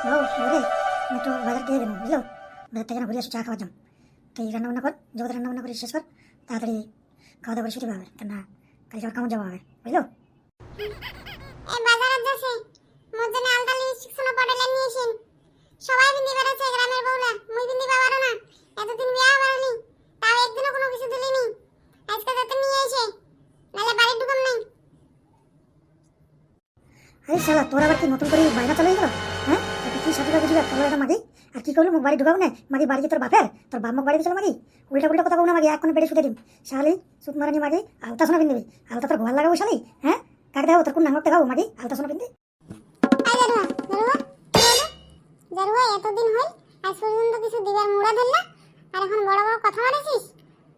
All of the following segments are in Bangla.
ও ওরে আমি একটু বাজার দিয়ে দেবো বুঝলো, বাজার থেকে না ঘুরে আসি চা খাওয়ার জন্য। তো এই রান্না বান্না কর, জগতে রান্না বান্না করে শেষ কর, তাড়াতাড়ি খাওয়া দাওয়া করে শুতে হবে, তা না কালকে আবার কেমন যাওয়া হবে বুঝলো। এই বাজারে যাচ্ছে মোর জন্য আলতা লিপস্টিক সোনা পড়লে নিয়েছেন। সবাই বিন্দি বেড়াচ্ছে গ্রামের বউলা, মুই বিন্দি পাবারো না। এতদিন বিয়া বাড়ানি, তাও একদিনও কোনো কিছু দিলিনি। আজকে যাতে নিয়ে এসে নালে বাড়ি ঢুকাম নাই। আরে শালা তোর আবার কি নতুন করে বাইনা চালাই গেল? হ্যাঁ তুই কি সাথে বুঝবি তোর একটা মাগি আর কি করলো, মুখ বাড়ি ঢুকাবো না মাগি, বাড়ি যে তোর বাপের, তোর বাপ মুখ বাড়ি দিয়েছিল মাগি, উল্টা উল্টা কথা বলো না মাগি, এখন পেটে শুতে দিম শালি সুত মারানি মাগি। আলতা সোনা পিনবি, আলতা তোর ঘর লাগাবো শালি, হ্যাঁ কাকে দেখাবো, তোর কোন নাঙ্গক দেখাবো মাগি আলতা সোনা পিনবি। আই জারুয়া জারুয়া জারুয়া এতদিন হই আজ পর্যন্ত কিছু দিবার মুড়া ধরলা, আর এখন বড় বড় কথা মারিছিস।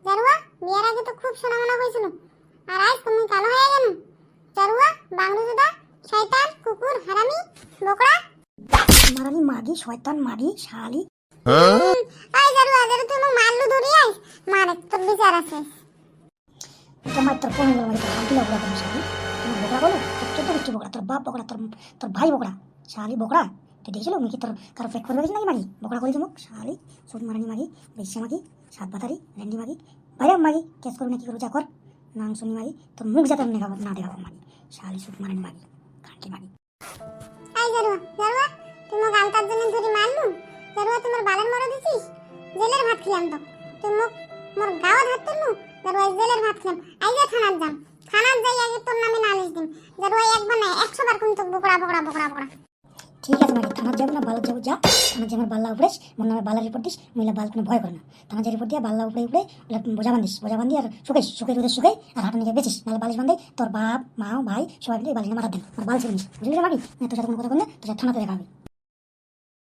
জারুয়া বিয়ের আগে তো খুব সোনামোনা হয়েছিল, আর আজ তুমি কালো হয়ে গেল। জারুয়া বাংলুজুদা শয়তান কুকুর হারামি বকরা মারানি মাগি শয়তান মাগি শালি। আই জারুয়া জারু তুই মোক মারলু ধরি আইস মারে তোর বিচার আছে। এটা মার তোর কোন মাগি তোর হাতি বকরা তুমি শালি, তুমি বকরা বলো তোর চোদ্দ গোষ্ঠী বকরা, তোর বাপ বকরা, তোর ভাই বকরা শালি বকরা। তুই দেখেছিল মুখে তোর কারো ফেক করে গেছিস নাকি মাগি, বকরা করেছি মুখ শালি সুত মারানি মাগি, বেশ্যা মাগি, সাত বাতারি ল্যান্ডি মাগি, বাইরে মাগি কেস করবি না কি করবি যা কর, নাম শুনি মাগি, তোর মুখ যাতে না দেখাবো মাগি শালি সুত মারানি মাগি খানকি মাগি। আই জারুয়া জারুয়া তুই মোক আলতার জন্য ধরি মারলু। জারুয়া তোমার বালের মরে দিছিস, জেলের ভাত খেলাম তো। তুই মোক মোর গাওয়ার হাত তুললু, জারুয়া জেলের ভাত খেলাম। আই যা থানার যাম, থানার যাই আগে তোর নামে নালিশ দিম। জারুয়া একবার না 100 বার কিন্তু বকরা বকরা বকরা বকরা। ঠিক আছে মাগি, থানার যাবো না বালার যাবো, যা থানার যে আমার বাল্লা উপরেস মোর নামে বাল্লা রিপোর্ট দিস, মহিলা বাল কোনো ভয় করে না, থানা যে রিপোর্ট দিয়া বাল্লা উপরে উপরে বোঝা বান্ধিস, বোঝা বান্ধি আর শুকাই রোদে শুকাই আর হাঁটা নিয়ে বেচিস, নাহলে বালিশ বান্ধে তোর বাপ মা ভাই সবাই মিলে বালিশ মাথা দেন আর বাল ছেড়ে নিস বুঝলি রে মাগি। তোর সাথে কোনো কথা বললে তোর সাথে থানাতে দেখা হবে।